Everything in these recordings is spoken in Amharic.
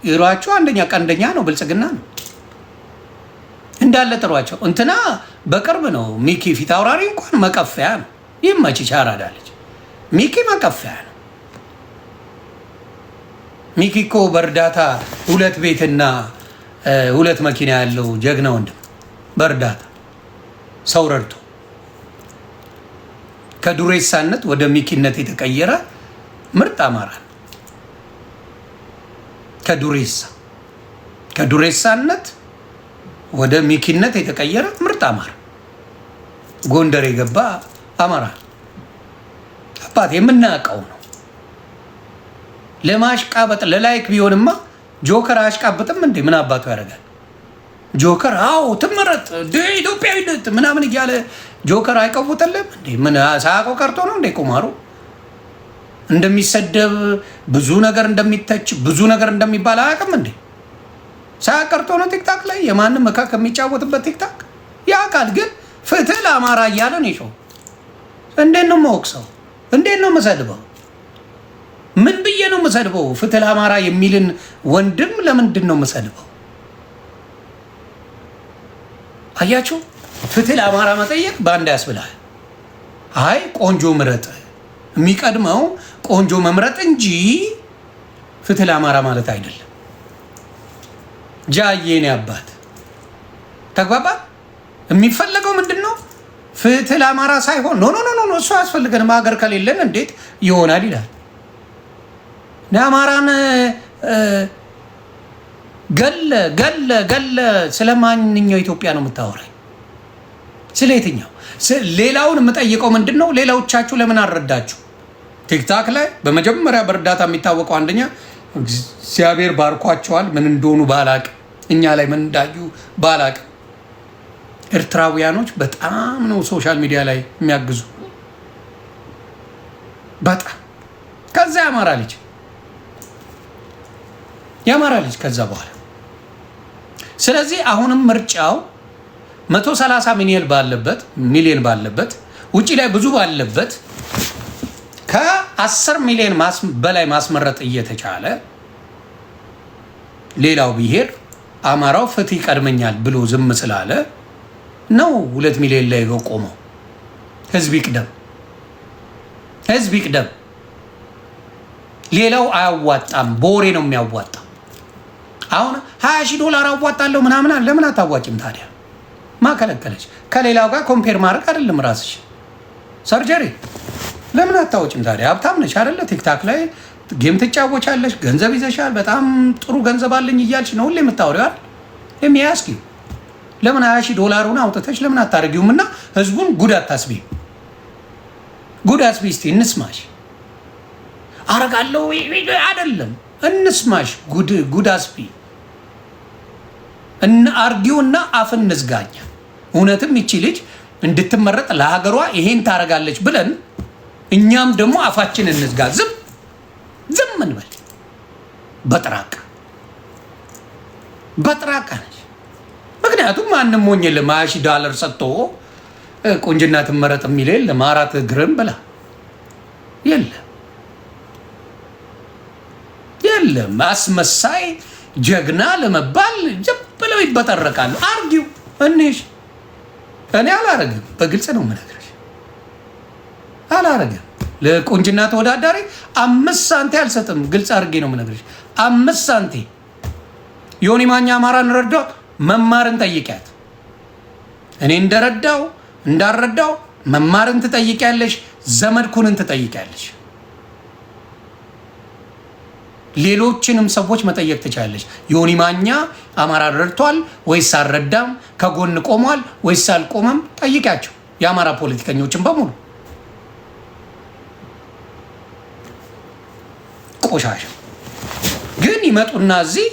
ይሯቸው አንደኛ ቀንደኛ ነው፣ ብልጽግና ነው እንዳለ ጥሯቸው። እንትና በቅርብ ነው ሚኪ ፊት አውራሪ እንኳን መቀፈያ ነው። ይመችሽ አራዳለች። ሚኪ መቀፈያ ነው። ሚኪ እኮ በእርዳታ 2 ቤትና 2 መኪና ያለው ጀግና ወንድም በእርዳታ ሰው ረድቶ ከዱሬሳነት ወደ ሚኪነት የተቀየረ ምርጥ አማራ ነው። ከዱሬሳነት ወደ ሚኪነት የተቀየረ ምርጥ አማራ፣ ጎንደር የገባ አማራ አባት የምናውቀው ነው። ለማሽቃበጥ ለላይክ ቢሆንማ ጆከር አያሽቃብጥም እንዴ? ምን አባቱ ያደርጋል ጆከር? አዎ ትመረጥ ኢትዮጵያዊነት ምናምን እያለ ጆከር አይቀውጥልም እንዴ? ምን ሳያውቀው ቀርቶ ነው እንዴ? ቁማሩ እንደሚሰደብ ብዙ ነገር እንደሚተች ብዙ ነገር እንደሚባል አያውቅም እንዴ? ሳያቀርቶ ነው ቲክታክ ላይ የማንም መካ ከሚጫወትበት ቲክታክ ያውቃል። ግን ፍትህ ለአማራ እያለ ነው ይሾው። እንዴት ነው የምወቅሰው? እንዴት ነው የምሰድበው? ምን ብዬ ነው የምሰድበው? ፍትህ ለአማራ የሚልን ወንድም ለምንድን ነው የምሰድበው? አያችሁ፣ ፍትህ ለአማራ መጠየቅ በአንድ ያስብላል። አይ ቆንጆ ምረጥ፣ የሚቀድመው ቆንጆ መምረጥ እንጂ ፍትህ ለአማራ ማለት አይደለም። ጃዬኔ አባት ተግባባ። የሚፈለገው ምንድን ነው? ፍትህ ለአማራ ሳይሆን ኖ እሱ አያስፈልገንም ሀገር ከሌለን እንዴት ይሆናል ይላል። አማራን ገለ ስለማንኛው ኢትዮጵያ ነው የምታወራኝ? ስለ የትኛው? ሌላውን የምጠይቀው ምንድን ነው? ሌላዎቻችሁ ለምን አልረዳችሁ? ቲክታክ ላይ በመጀመሪያ በእርዳታ የሚታወቀው አንደኛ እግዚአብሔር ባርኳቸዋል። ምን እንደሆኑ ባላቅ፣ እኛ ላይ ምን እንዳዩ ባላቅ። ኤርትራውያኖች በጣም ነው ሶሻል ሚዲያ ላይ የሚያግዙ በጣም። ከዛ ያማራ ልጅ ከዛ በኋላ ስለዚህ አሁንም ምርጫው 130 ሚሊዮን ባለበት ውጪ ላይ ብዙ ባለበት ከ10 ሚሊዮን በላይ ማስመረጥ እየተቻለ ሌላው ብሔር አማራው ፍትህ ይቀድመኛል ብሎ ዝም ስላለ ነው 2 ሚሊዮን ላይ ቆመው። ህዝብ ይቅደም። ሌላው አያዋጣም፣ በወሬ ነው የሚያዋጣው። አሁን $20,000 አዋጣለሁ ምናምን ለምን አታዋጭም ታዲያ? ማከለከለች? ከሌላው ጋር ኮምፔር ማድረግ አይደለም ራስሽ ሰርጀሪ ለምን አታወጭም ታዲያ? ሀብታም ነሽ አይደለ? ቲክታክ ላይ ጌም ትጫወቻለሽ፣ ገንዘብ ይዘሻል፣ በጣም ጥሩ ገንዘብ አለኝ እያልሽ ነው ሁሌ የምታወሪው አይደል? የሚያስኪ ለምን $20,000 አውጥተሽ ለምን አታረጊውም? እና ህዝቡን ጉድ አታስቢ። ጉድ አስቢ እስቲ እንስማሽ። አረጋለሁ አይደለም እንስማሽ። ጉድ አስቢ እና አርጊውና አፍን እንዝጋኛ። እውነትም ይቺ ልጅ እንድትመረጥ ለሀገሯ ይሄን ታረጋለች ብለን እኛም ደግሞ አፋችን እንዝጋ። ዝም እንበል። በጥራቃ ነች። ምክንያቱም ማንም ሞኝ የለም $20,000 ሰጥቶ ቁንጅና ትመረጥ የሚል የለም። 4 እግርም ብላ የለም። አስመሳይ ጀግና ለመባል ዝም ብለው ይበጠረቃሉ። አርጊው እኔ አላረግም። በግልጽ ነው የምነግርሽ፣ አላረግም። ለቁንጅና ተወዳዳሪ 5 ሳንቲ አልሰጥም። ግልጽ አድርጌ ነው የምነግርሽ። 5 ሳንቲ ዮኒ ማኛ አማራን ረዳት መማርን ጠይቂያት። እኔ እንዳረዳው መማርን ትጠይቂያለሽ፣ ዘመድኩንን ትጠይቂያለሽ፣ ሌሎችንም ሰዎች መጠየቅ ትችላለሽ። ዮኒ ማኛ አማራን ረድቷል ወይስ አልረዳም? ከጎን ቆሟል ወይስ አልቆመም? ጠይቂያቸው። የአማራ ፖለቲከኞችን በሙሉ ቆሻሻ ግን ይመጡና እዚህ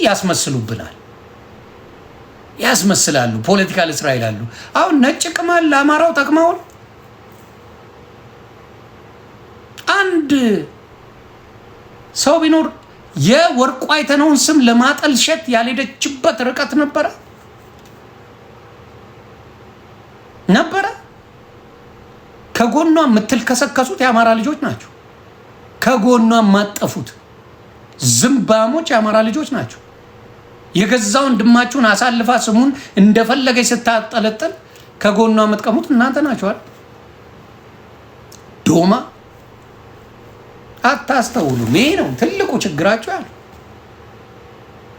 ያስመስላሉ። ፖለቲካል እስራኤል አሉ። አሁን ነጭ ቅማል ለአማራው ጠቅመውን አንድ ሰው ቢኖር የወርቁ አይተነውን ስም ለማጠልሸት ያልሄደችበት ርቀት ነበረ። ከጎኗ የምትልከሰከሱት የአማራ ልጆች ናቸው። ከጎኗ የማጠፉት ዝምባሞች የአማራ ልጆች ናቸው። የገዛ ወንድማችሁን አሳልፋ ስሙን እንደፈለገች ስታጠለጥል ከጎኗ የምትቀሙት እናንተ ናችኋል። ዶማ አታስተውሉም። ይሄ ነው ትልቁ ችግራችሁ ያለው።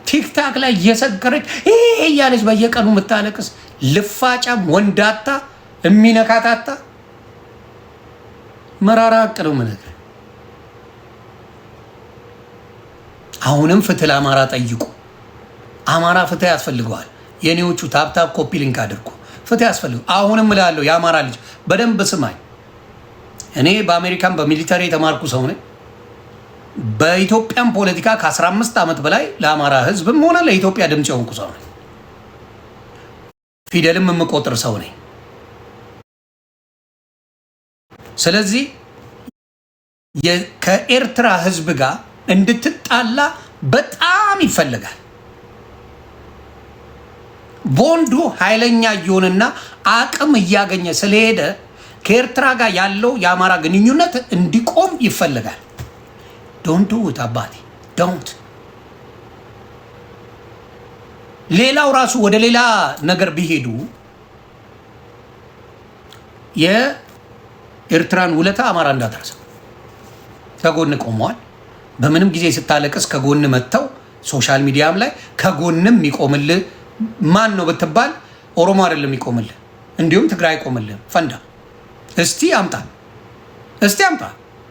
ቲክታክ ላይ እየሰከረች ይሄ እያለች በየቀኑ የምታለቅስ ልፋጫም ወንዳታ የሚነካታታ መራራ አቅለው ምነገር። አሁንም ፍትህ ለአማራ ጠይቁ። አማራ ፍትህ ያስፈልገዋል። የኔዎቹ ታፕታፕ ኮፒ ሊንክ አድርጉ። ፍትህ ያስፈልገው። አሁንም እላለሁ የአማራ ልጅ በደንብ ስማኝ። እኔ በአሜሪካን በሚሊተሪ የተማርኩ ሰው ነኝ። በኢትዮጵያን ፖለቲካ ከ15 ዓመት በላይ ለአማራ ህዝብም ሆነ ለኢትዮጵያ ድምፅ የሆንኩ ሰው ነኝ። ፊደልም የምቆጥር ሰው ነኝ። ስለዚህ ከኤርትራ ህዝብ ጋር እንድትጣላ በጣም ይፈልጋል። ቦንዱ ኃይለኛ እየሆነና አቅም እያገኘ ስለሄደ ከኤርትራ ጋር ያለው የአማራ ግንኙነት እንዲቆም ይፈልጋል። ዶንት ዱ ኢት አባቴ ዶንት። ሌላው ራሱ ወደ ሌላ ነገር ቢሄዱ የኤርትራን ውለታ አማራ እንዳትረሳ። ከጎን ቆመዋል። በምንም ጊዜ ስታለቅስ ከጎን መጥተው ሶሻል ሚዲያም ላይ ከጎንም ይቆምልህ ማን ነው ብትባል ኦሮሞ አይደለም ይቆምልህ፣ እንዲሁም ትግራይ ይቆምልህ። ፈንዳ እስቲ አምጣ።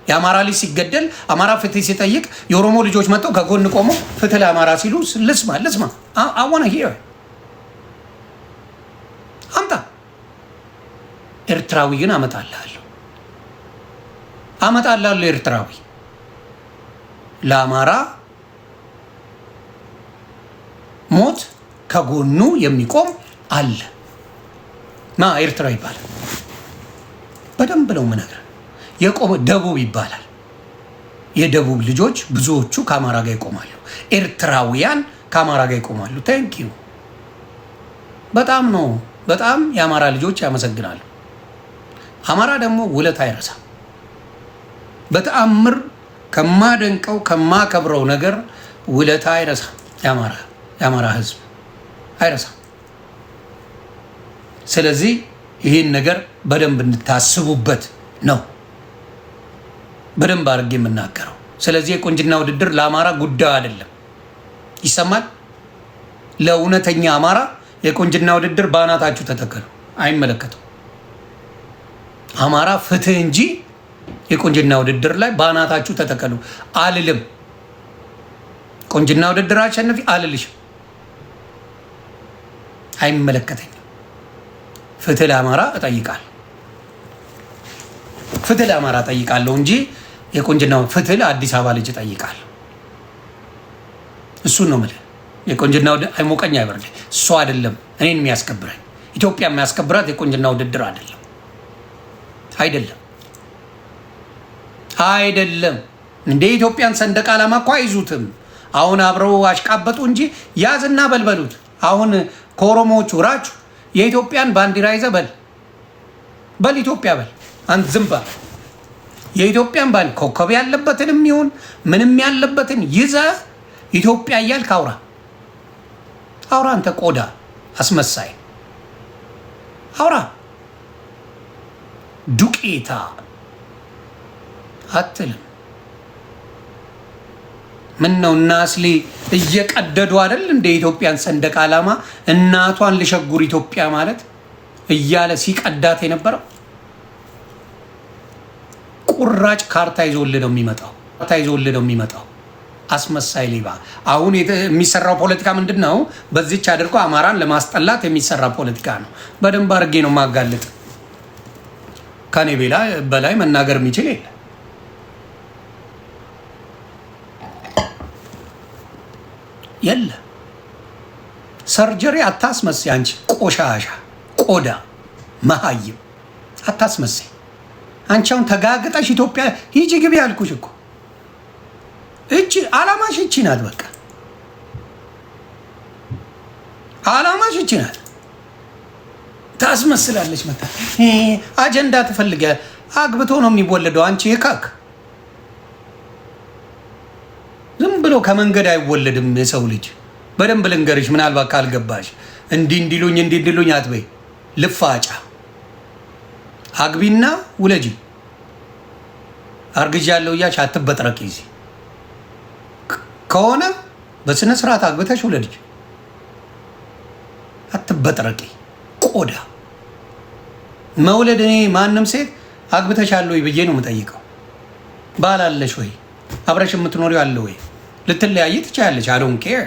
የአማራ ልጅ ሲገደል አማራ ፍትህ ሲጠይቅ የኦሮሞ ልጆች መጥተው ከጎን ቆሞ ፍትህ ለአማራ ሲሉ ልስማ አዋና ሂር አምጣ። ኤርትራዊ ግን አመጣልሃለሁ ኤርትራዊ ለአማራ ሞት ከጎኑ የሚቆም አለ። ኤርትራ ይባላል። በደንብ ነው የምነግርህ። የቆመ ደቡብ ይባላል። የደቡብ ልጆች ብዙዎቹ ከአማራ ጋር ይቆማሉ። ኤርትራውያን ከአማራ ጋር ይቆማሉ። ቴንኪዩ በጣም የአማራ ልጆች ያመሰግናሉ። አማራ ደግሞ ውለት አይረሳም። በተአምር ከማደንቀው ከማከብረው ነገር ውለት አይረሳም። የአማራ ህዝብ አይረሳም። ስለዚህ ይህን ነገር በደንብ እንድታስቡበት ነው በደንብ አድርጌ የምናገረው። ስለዚህ የቁንጅና ውድድር ለአማራ ጉዳዩ አይደለም። ይሰማል? ለእውነተኛ አማራ የቁንጅና ውድድር በአናታችሁ ተተከሉ። አይመለከተው። አማራ ፍትህ እንጂ የቁንጅና ውድድር ላይ በአናታችሁ ተተከሉ አልልም። ቁንጅና ውድድር አሸነፊ አልልሽም። አይመለከተኝም። ፍትህ ለአማራ እጠይቃለሁ። ፍትህ ለአማራ እጠይቃለሁ እንጂ የቁንጅናው ፍትህ ለአዲስ አበባ ልጅ እጠይቃለሁ። እሱን ነው የምልህ። የቁንጅና አይሞቀኝ አይበርድ። እሱ አይደለም እኔን የሚያስከብረኝ። ኢትዮጵያ የሚያስከብራት የቁንጅና ውድድር አይደለም። እንደ ኢትዮጵያን ሰንደቅ ዓላማ እኮ አይዙትም። አሁን አብረው አሽቃበጡ እንጂ ያዝና በልበሉት። አሁን ከኦሮሞዎቹ ራችሁ የኢትዮጵያን ባንዲራ ይዘህ በል ኢትዮጵያ በል። አንተ ዝም በል። የኢትዮጵያን ባንዲራ ኮከብ ያለበትንም ይሁን ምንም ያለበትን ይዘህ ኢትዮጵያ እያልክ አውራ። አንተ ቆዳ አስመሳይ አውራ። ዱቄታ አትልም። ምን ነው እናስሊ እየቀደዱ አይደል እንደ ኢትዮጵያን ሰንደቅ ዓላማ እናቷን ልሸጉር ኢትዮጵያ ማለት እያለ ሲቀዳት የነበረው ቁራጭ ካርታ ይዞልህ ነው የሚመጣው። አስመሳይ ሌባ። አሁን የሚሰራው ፖለቲካ ምንድን ነው? በዚች አድርጎ አማራን ለማስጠላት የሚሰራ ፖለቲካ ነው። በደንብ አድርጌ ነው ማጋለጥ። ከኔ በላይ መናገር የሚችል የለ። ሰርጀሪ አታስመስይ አንቺ ቆሻሻ ቆዳ መሀይም አታስመስይ። አንቺ አሁን ተጋግጠሽ ኢትዮጵያ ሂጂ ግቢ ያልኩሽ እኮ እቺ አላማሽ እቺ ናት። በቃ አላማሽ እቺ ናት። ታስመስላለች። መጣ አጀንዳ ትፈልገ አግብቶ ነው የሚወለደው። አንቺ የካክ ዝም ብሎ ከመንገድ አይወለድም የሰው ልጅ። በደንብ ልንገርሽ፣ ምናልባት ካልገባሽ እንዲሉኝ አትበይ። ልፋጫ አግቢና ውለጂ። አርግዣለሁ እያልሽ አትበጥረቂ። እዚህ ከሆነ በስነ ስርዓት አግብተሽ ውለጂ። አትበጥረቂ። ቆዳ መውለድ እኔ ማንም ሴት አግብተሻል ወይ ብዬ ነው የምጠይቀው። ባል አለሽ ወይ? አብረሽ የምትኖሪው አለ ወይ? ልትለያይ ትችያለሽ። አይ ዶንት ኬር።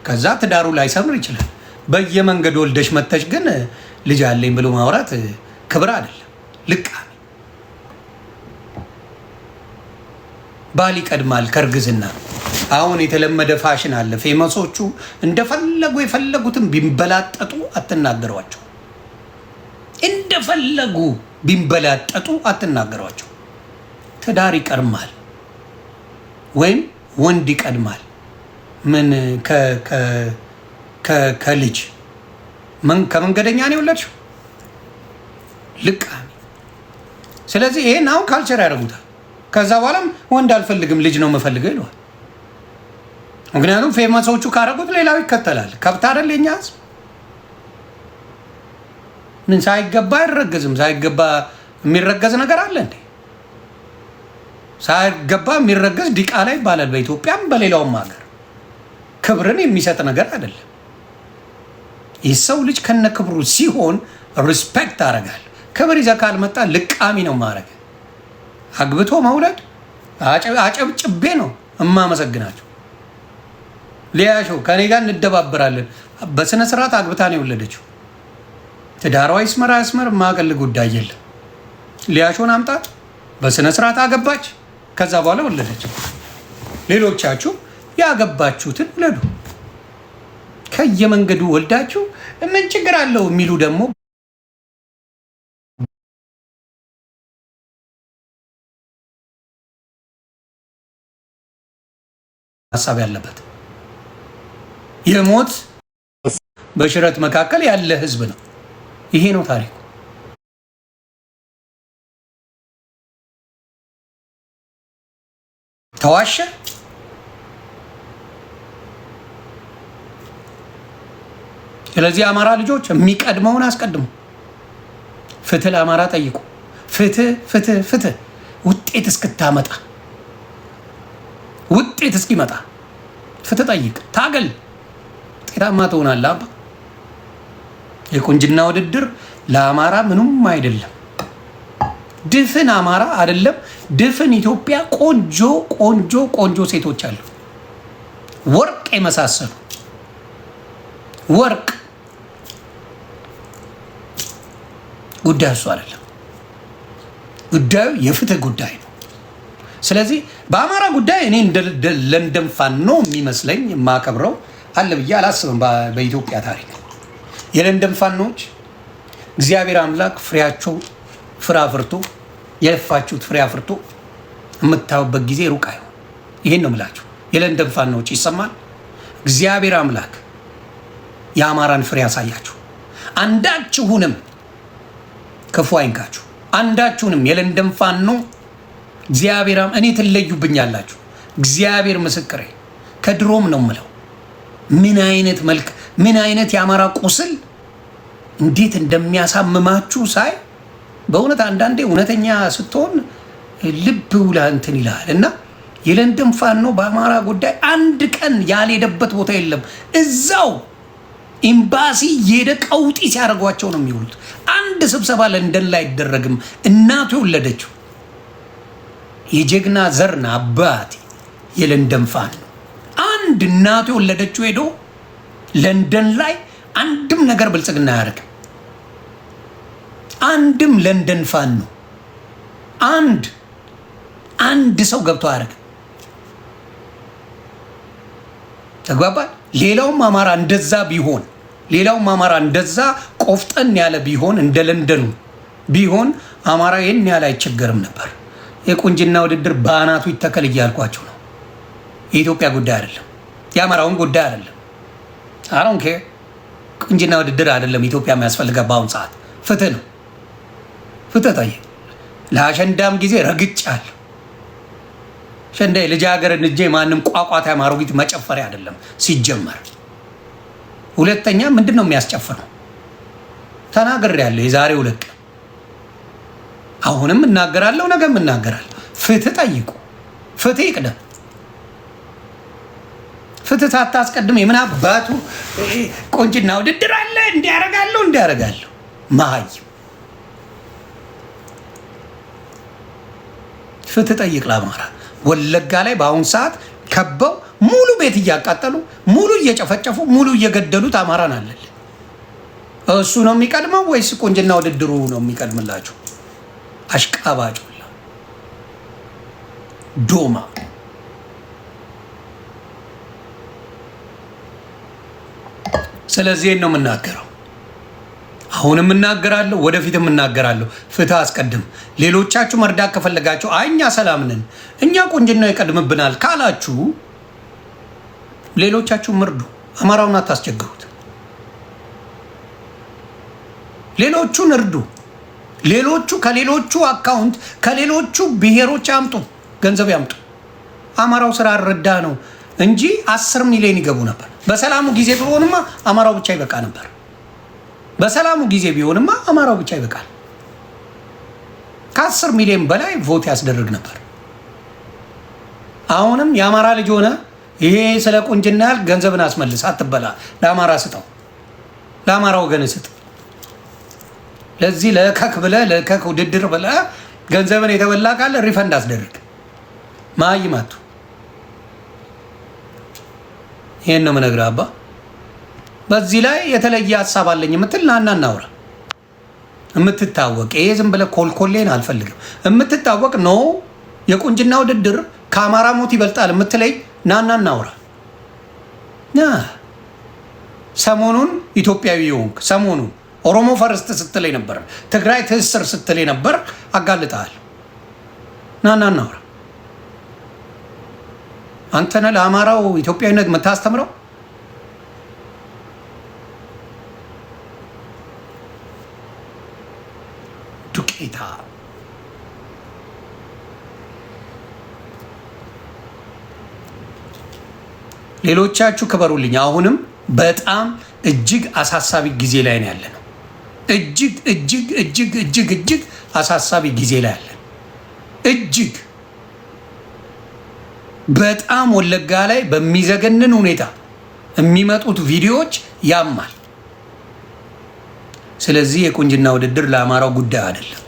ከዛ ትዳሩ ላይ ሰምር ይችላል። በየመንገዱ ወልደሽ መተሽ ግን ልጅ አለኝ ብሎ ማውራት ክብር አይደለም። ልቃሚ ባል ይቀድማል ከእርግዝና። አሁን የተለመደ ፋሽን አለ። ፌመሶቹ እንደፈለጉ የፈለጉትን ቢንበላጠጡ አትናገሯቸው። እንደፈለጉ ቢንበላጠጡ አትናገሯቸው። ትዳር ይቀድማል ወይም ወንድ ይቀድማል። ምን ከልጅ ከመንገደኛ ነው የወለድሽው? ልቃሚ። ስለዚህ ይሄን አሁን ካልቸር ያደርጉታል። ከዛ በኋላም ወንድ አልፈልግም ልጅ ነው የምፈልገው ይለዋል። ምክንያቱም ፌመሶቹ ካደረጉት ሌላው ይከተላል። ከብት አይደል የኛ ህዝብ? ምን ሳይገባ አይረገዝም? ሳይገባ የሚረገዝ ነገር አለ እንዴ? ሳይገባ የሚረገዝ ዲቃላ ይባላል በኢትዮጵያም በሌላውም ሀገር። ክብርን የሚሰጥ ነገር አይደለም። የሰው ልጅ ከነ ክብሩ ሲሆን ሪስፔክት አደርጋለሁ። ክብር ይዘህ ካልመጣ ልቃሚ ነው ማድረግ። አግብቶ መውለድ አጨብጭቤ ነው እማመሰግናቸው። ሊያሾ ከኔ ጋር እንደባበራለን። በስነ ስርዓት አግብታ ነው የወለደችው። ትዳሯ ይስመር አይስመር ማቀል ጉዳይ የለም። ሊያሾን አምጣት። በስነ ስርዓት አገባች። ከዛ በኋላ ወለደች። ሌሎቻችሁ ያገባችሁትን ውለዱ። ከየመንገዱ ወልዳችሁ ምን ችግር አለው የሚሉ ደግሞ ሀሳብ ያለበት የሞት በሽረት መካከል ያለ ህዝብ ነው። ይሄ ነው ታሪኩ። ተዋሸ። ስለዚህ አማራ ልጆች የሚቀድመውን አስቀድሙ። ፍትህ ለአማራ ጠይቁ። ፍትህ ፍትህ ፍትህ ውጤት እስክታመጣ ውጤት እስኪመጣ ፍትህ ጠይቅ፣ ታገል። ውጤታማ ትሆናለህ። አባ የቁንጅና ውድድር ለአማራ ምንም አይደለም። ድፍን አማራ አይደለም፣ ድፍን ኢትዮጵያ ቆንጆ ቆንጆ ቆንጆ ሴቶች አሉ። ወርቅ የመሳሰሉ ወርቅ። ጉዳዩ እሱ አይደለም። ጉዳዩ የፍትህ ጉዳይ ነው። ስለዚህ በአማራ ጉዳይ እኔ ለንደን ፋኖ የሚመስለኝ የማከብረው አለ ብዬ አላስብም። በኢትዮጵያ ታሪክ የለንደን ፋኖች እግዚአብሔር አምላክ ፍሬያቸው ፍሬ አፍርቶ የለፋችሁት ፍሬ አፍርቶ የምታዩበት ጊዜ ሩቅ አይሆን። ይሄን ነው የምላችሁ። የለንደን ፋኖች ይሰማል። እግዚአብሔር አምላክ የአማራን ፍሬ ያሳያችሁ። አንዳችሁንም ክፉ አይንካችሁ። አንዳችሁንም የለንደን ፋኖ እግዚአብሔር እኔ ትለዩብኛላችሁ። እግዚአብሔር ምስክሬ ከድሮም ነው የምለው። ምን አይነት መልክ ምን አይነት የአማራ ቁስል እንዴት እንደሚያሳምማችሁ ሳይ በእውነት አንዳንዴ እውነተኛ ስትሆን ልብ ውላ እንትን ይላል። እና የለንደን ፋኖ በአማራ ጉዳይ አንድ ቀን ያልሄደበት ቦታ የለም። እዛው ኤምባሲ የሄደ ቀውጢ ሲያደርጓቸው ነው የሚውሉት። አንድ ስብሰባ ለንደን ላይ አይደረግም። እናቱ የወለደችው የጀግና ዘርና አባቴ የለንደን ፋኖ አንድ እናቱ የወለደችው ሄዶ ለንደን ላይ አንድም ነገር ብልጽግና አያደርግም። አንድም ለንደን ፋኖ አንድ ሰው ገብቶ አያደርግም። ተግባባል። ሌላውም አማራ እንደዛ ቢሆን ሌላውም አማራ እንደዛ ቆፍጠን ያለ ቢሆን እንደ ለንደኑ ቢሆን አማራ ይህን ያህል አይቸገርም ነበር። የቁንጅና ውድድር በአናቱ ይተከል እያልኳቸው ነው። የኢትዮጵያ ጉዳይ አይደለም፣ የአማራውን ጉዳይ አይደለም። አሁን ቁንጅና ውድድር አይደለም ኢትዮጵያ የሚያስፈልገው በአሁን ሰዓት ፍትህ ነው። ፍትህ ጠይቅ። ለአሸንዳም ጊዜ ረግጫለሁ። ሸንዳ ልጃገረድ እጄ ማንም ቋቋታ ማሮጊት መጨፈሪያ አይደለም ሲጀመር። ሁለተኛ ምንድን ነው የሚያስጨፍረው? ተናግሬያለሁ የዛሬ 2 ቀን። አሁንም እናገራለሁ፣ ነገም እናገራለሁ። ፍትህ ጠይቁ። ፍትህ ይቅደም። ፍትህ ሳታስቀድም የምን አባቱ ቁንጅና ውድድር አለ እንዲያረጋለሁ መሀይም። ፍትህ ጠይቅ ለአማራ። ወለጋ ላይ በአሁኑ ሰዓት ከበው ሙሉ ቤት እያቃጠሉ ሙሉ እየጨፈጨፉ ሙሉ እየገደሉት አማራን አለል። እሱ ነው የሚቀድመው ወይስ ቁንጅና ውድድሩ ነው የሚቀድምላችሁ? አሽቃባጭ ዶማ። ስለዚህ ነው የምናገረው። አሁንም እናገራለሁ፣ ወደፊትም እናገራለሁ። ፍትህ አስቀድም። ሌሎቻችሁ መርዳት ከፈለጋችሁ እኛ ሰላም ነን፣ እኛ ቁንጅና ይቀድምብናል ካላችሁ ሌሎቻችሁ ምርዱ። አማራውን አታስቸግሩት። ሌሎቹን እርዱ። ሌሎቹ ከሌሎቹ አካውንት ከሌሎቹ ብሔሮች አምጡ፣ ገንዘብ ያምጡ። አማራው ስራ አልረዳ ነው እንጂ 10 ሚሊዮን ይገቡ ነበር። በሰላሙ ጊዜ ቢሆንማ አማራው ብቻ ይበቃ ነበር። በሰላሙ ጊዜ ቢሆንማ አማራው ብቻ ይበቃል። ከ10 ሚሊዮን በላይ ቮት ያስደርግ ነበር። አሁንም የአማራ ልጅ ሆነ ይሄ ስለ ቁንጅና ያህል ገንዘብን አስመልስ፣ አትበላ። ለአማራ ስጠው፣ ለአማራ ወገን ስጥ። ለዚህ ለከክ ብለህ ለከክ ውድድር ብለህ ገንዘብን የተበላ ካለ ሪፈንድ አስደርግ። ማይማቱ ይሄን ነው የምነግርህ አባ። በዚህ ላይ የተለየ ሀሳብ አለኝ የምትል ናና እናውራ። የምትታወቅ ይሄ ዝም ብለህ ኮልኮሌን አልፈልግም። የምትታወቅ ኖ የቁንጅና ውድድር ከአማራ ሞት ይበልጣል የምትለይ ናና እናውራ። ሰሞኑን ኢትዮጵያዊ የሆንክ ሰሞኑን ኦሮሞ ፈርስት ስትለኝ ነበር፣ ትግራይ ትስስር ስትለኝ ነበር። አጋልጠሃል። ናና እናውራ። አንተ ነህ ለአማራው ኢትዮጵያዊነት የምታስተምረው? ዱቄታ። ሌሎቻችሁ ክበሩልኝ። አሁንም በጣም እጅግ አሳሳቢ ጊዜ ላይ ነው ያለነው። እጅግ አሳሳቢ ጊዜ ላይ ያለን። እጅግ በጣም ወለጋ ላይ በሚዘገንን ሁኔታ የሚመጡት ቪዲዮዎች ያማል። ስለዚህ የቁንጅና ውድድር ለአማራው ጉዳይ አይደለም።